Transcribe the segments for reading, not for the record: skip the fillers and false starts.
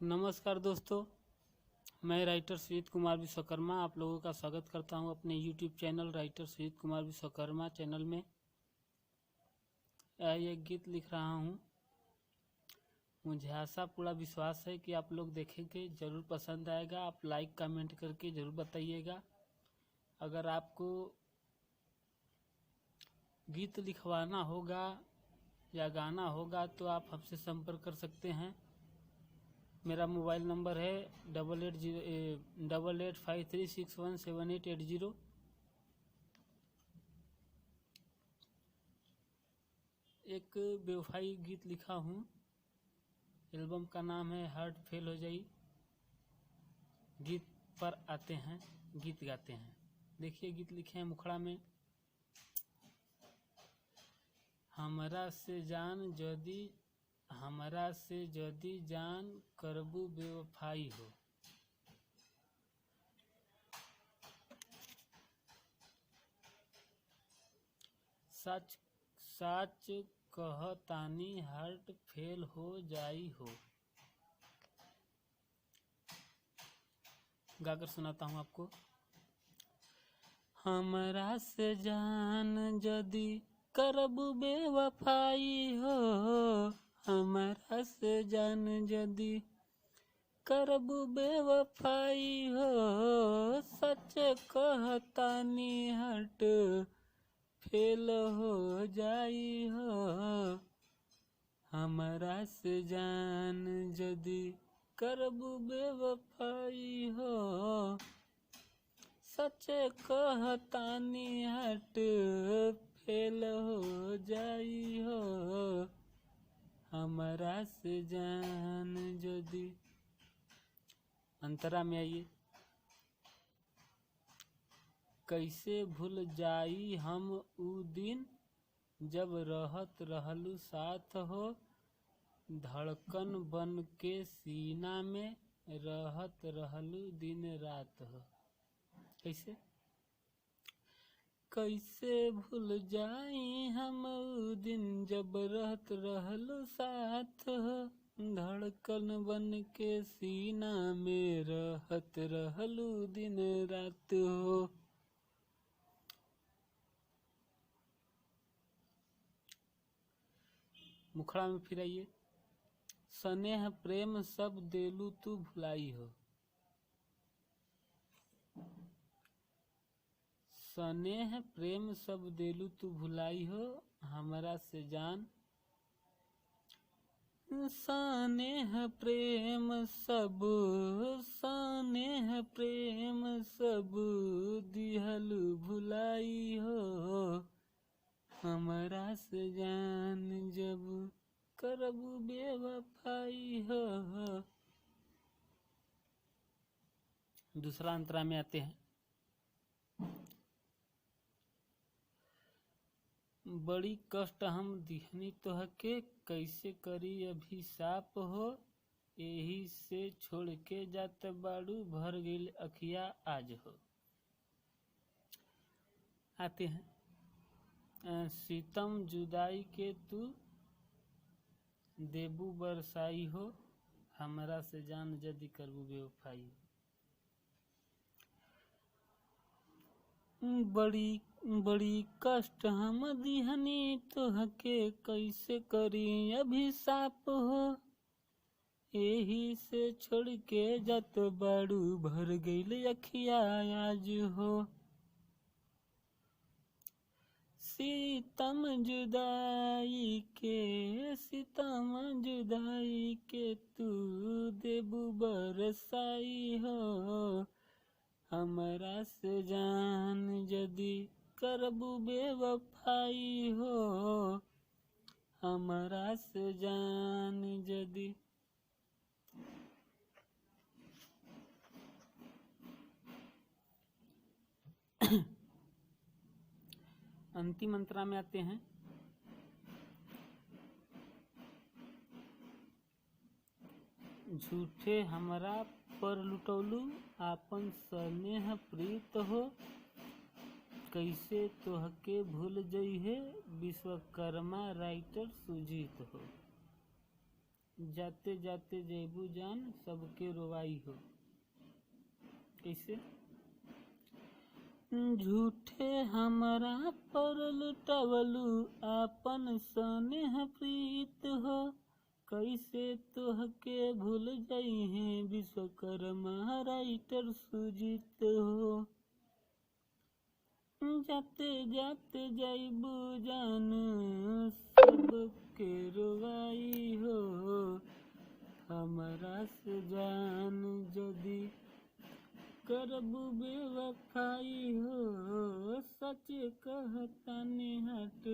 नमस्कार दोस्तों, मैं राइटर सुजीत कुमार विश्वकर्मा आप लोगों का स्वागत करता हूं अपने YouTube channel writer Sujit Kumar Vishwakarma channel में। एक गीत लिख रहा हूं। मुझे आशा पूरा विश्वास है कि आप लोग देखेंगे, ज़रूर पसंद आएगा। आप लाइक कमेंट करके ज़रूर बताइएगा। अगर आपको गीत लिखवाना होगा या गाना होगा तो आप हमसे संपर्क कर सकते हैं। मेरा मोबाइल नंबर है 8853617880। एक बेवफाई गीत लिखा हूँ। एल्बम का नाम है हार्ट फेल हो जाई। गीत पर आते हैं, गीत गाते हैं। देखिए गीत लिखे हैं मुखड़ा में। हमरा से जदी जान करबू बेवफाई हो। सच सच कहतानी हार्ट फेल हो जाई हो। गाकर सुनाता हूँ आपको। हमरा से जान जदी करबू बेवफाई हो। हमरा से जान जदी करबू बेवफाई हो। सच कहतानी हार्ट फेल हो जाई हो। हमरा से जान जदी करबू बेवफाई हो। सच कहतानी हार्ट फेल हो जाई हो। हमरा से जान जदी। अंतरा में आइए। कैसे भूल जाई हम ऊ दिन जब रहत रहलू साथ हो। धड़कन बन के सीना में रहत रहलू दिन रात हो। कैसे भूल जाई हम ऊ दिन जब रहत रहलू साथ हो। धड़कन बन के सीना में रहत रहलू दिन रात हो। मुखड़ा में फिर आइए। स्नेह प्रेम सब देलू तू भुलाई हो। स्नेह प्रेम सब देलू तू भुलाई हो। हमरा से जान स्नेह प्रेम सब दिहलू भुलाई हो। हमरा से जान जब करबू बेवफाई हो। दूसरा अंतरा में आते हैं। बड़ी कष्ट हम दिहनी तोहके कैसे करी अभिशाप हो। एही से छोड़ के जात बाड़ू भर गइल अखिया आज हो। आते हैं। सीतम जुदाई के तू देबू बरसाई हो। हमरा से जान जदी करबू बेवफाई हो। बड़ी कष्ट हम दिहनी तोहके कैसे करी अभिशाप हो। एही से छोड़ के जात बाड़ू भर गइल अखिया आज हो। सीतम जुदाई के तू देबू बरसाई हो। हमरा से जान जदी करबू बेवफाई हो। हमरा से जान जदी। अंतिम अंतरा में आते हैं। झूठे हमरा पर लुटौलू आपन स्नेह प्रीत हो। कैसे तोहके भूल जइहे विश्वकर्मा राइटर सुजीत हो। जाते जाते जैबू जान सबके रोवाई हो। कैसे? झूठे हमरा पर लुटावलू आपन स्नेह प्रीत हो। कैसे तोहके भूल जाई है विश्वकर्मा राइटर सुजीत हो। जाते जाते जैबू जान सबके रोवाई हो। हमरा से जान जदी करबू बेवफाई हो। सच कहतानी हाथ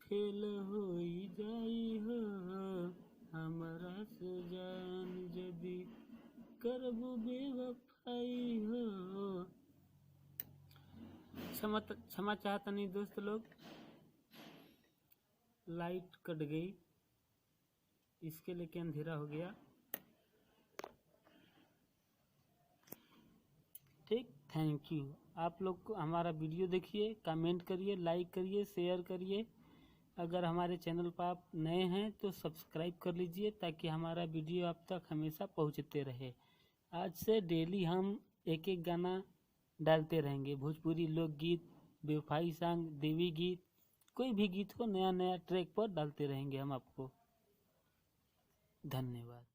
फेल होई जाई हो। हमरा से जान जदी करबू बेवफाई हो। क्षमा चाहता नहीं दोस्त लोग, लाइट कट गई, इसके लेके अंधेरा हो गया। ठीक, थैंक यू। आप लोग को हमारा वीडियो देखिए, कमेंट करिए, लाइक करिए, शेयर करिए। अगर हमारे चैनल पर आप नए हैं तो सब्सक्राइब कर लीजिए ताकि हमारा वीडियो आप तक हमेशा पहुंचते रहे। आज से डेली हम एक एक गाना डालते रहेंगे। भोजपुरी लोकगीत, बेवफाई सॉन्ग, देवी गीत, कोई भी गीत हो नया नया ट्रैक पर डालते रहेंगे हम आपको। धन्यवाद।